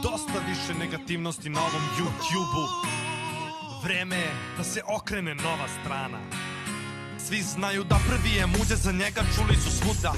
Dosta više negativnosti na ovom YouTube-u. Vreme je da se okrene nova strana. Svi znaju da prvi je muđe, za njega čuli su svuda.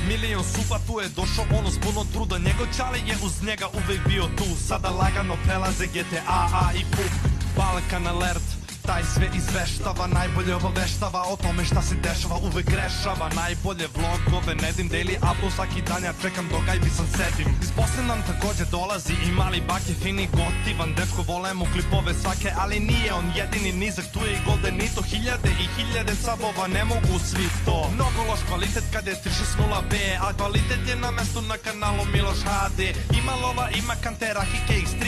Milion suba, tu je došao ono s puno truda. Njegov čale je uz njega uvek bio tu. Sada lagano prelaze GTA i PUB. Balkan Alert, taj sve izveštava, najbolje obaveštava o tome šta se dešava, uvek grešava. Najbolje vlogove, nedim daily upload, svaki dan ja čekam dok gajbi sam sedim. Iz Bosne nam takođe dolazi i mali bake, fini gotivan dečko, volemo klipove svake, ali nije on jedini nizak, tu je i Goldenito, hiljade i hiljade sabova, ne mogu svi to. Mnogo loš kvalitet kad je 360B, a kvalitet je na mestu na kanalu Miloš HD. Ima lova, ima kantera, HKX3,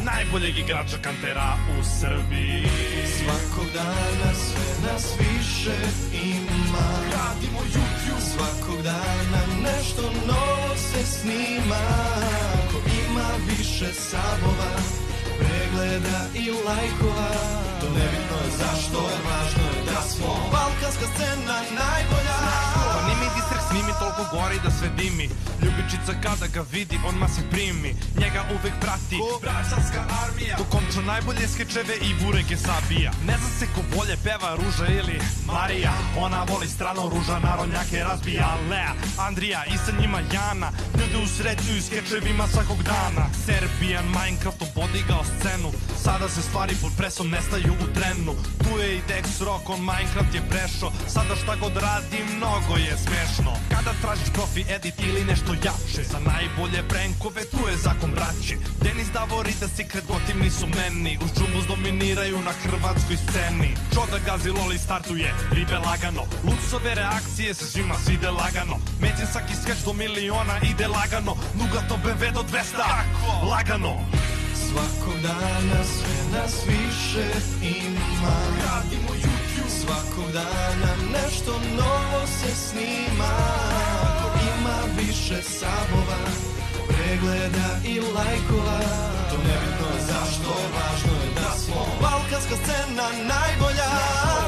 najboljeg igrača kantera u Srbiji. Svakog dana sve nas više ima. Radimo YouTube. Svakog dana nešto novo se snima. Ko ima više sabova, pregleda i lajkova, to nebitno je zašto, važno je da smo balkanska scena najbolja. Pa ni mi distrek snimi toliko gori da sve dimi. Ljubičica kada ga vidi, on se primi. Njega uvek prati braćanska armija. Dok Komčo najbolje skečeve i bureke sabija. Ne zna se ko bolje peva, Ruža ili Marija. Ona voli strano, Ruža narodnjake razbija. Lea, Andrija i sa njima Jana ljude usrećuju skečevima svakog dana. Serbijan Minecraftom podigao scenu, sada se stvari pod presom nestaju u trenu. Tu je i Dex Rock, on Minecraft je prešao. Sada šta god radi, mnogo je smešno. Kada tražiš profi edit ili nešto jače, za najbolje prankove tu je zakon braće. Denis Davor i The Secret gotivni su meni, uz džumbuz dominiraju na hrvatskoj sceni. Čoda gazi loli startuje, ribe lagano, Lucove reakcije se svima svide lagano. Međin svaki skeč do miliona ide lagano, Nugato BV do 200, lagano. Svakog dana sve nas više ima. Radimo YouTube. Svakog dana nešto novo se snima. Ko ima više sabova, pregleda i lajkova, to nebitno je zašto, važno je da smo balkanska scena najbolja.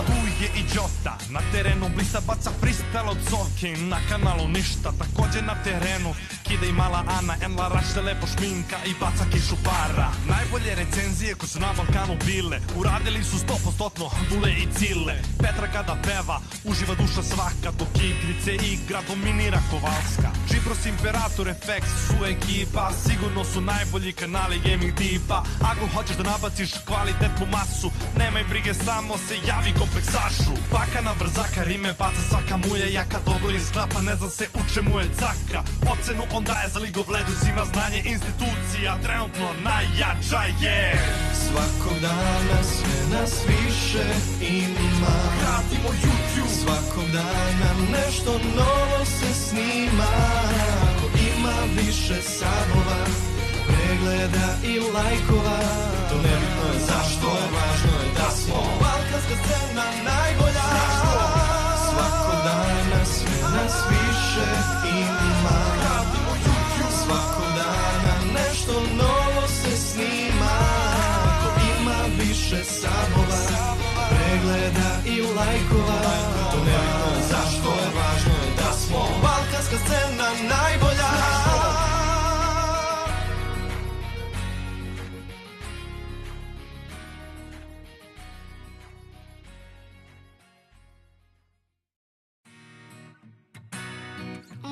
Tu je i Jota, na terenu blista, baca freestyle od Sovke. Na kanalu ništa, takođe na terenu kida i mala Ana, Enla Raš se lepo šminka i baca kišu para. Najbolje recenzije koje su na Balkanu bile, uradili su 100% Dule i Cile. Petra kada peva, uživa duša svaka, dok igrice igra, dominira Kovalska. Čibros, Imperator, FX su ekipa, sigurno su najbolji kanali gaming tipa. Ako hoćeš da nabaciš kvalitetnu masu, nemaj brige, samo se javi kompleksašu. Paka na brzaka, rime baca svaka, mu je jaka, dobro izglapa, ne zna se u čemu je caka. Ocenu on daje za League of Legends, ima znanje, institucija trenutno najjača je. Svakog dana sve nas više ima. Radimo YouTube. Svakog dana nešto novo se snima. Ko ima više sabova, pregleda i lajkova, to nebitno je zašto, važno je da smo balkanska scena najbolja. Svakog dana sve nas više ima. Svakog dana nešto novo se snima. Ko ima više sabova, pregleda i lajkova, to nebitno je zašto, važno je da smo balkanska scena najbolja.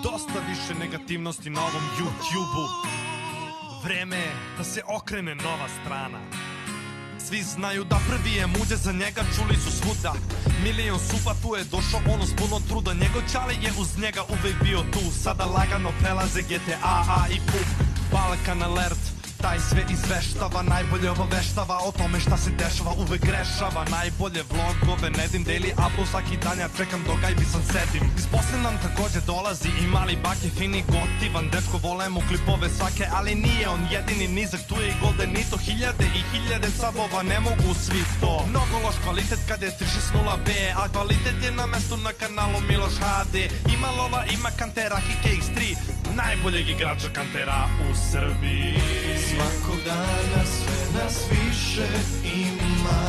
Dosta više negativnosti na ovom YouTube-u. Vreme je da se okrene nova strana. Svi znaju da prvi je muđe, za njega čuli su svuda. Milion suba, tu je došao ono s puno truda. Njegov čale je uz njega uvek bio tu. Sada lagano prelaze GTA i PUB. Balkan Alert, taj sve izveštava, najbolje obaveštava o tome šta se dešava, uvek grešava. Najbolje vlogove, nedim daily upload, svaki dan ja čekam dok gajbi sam sedim. Iz Bosne nam takođe dolazi i mali bake, fini gotivan dečko, volemo klipove svake, ali nije on jedini nizak, tu je i Goldenito, hiljade i hiljade sabova, ne mogu svi to. Mnogo loš kvalitet kad je 360B, a kvalitet je na mestu na kanalu Miloš HD. Ima lova, ima kantera, HKX3, najboljeg igrača kantera u Srbiji. Svakog dana sve nas više ima.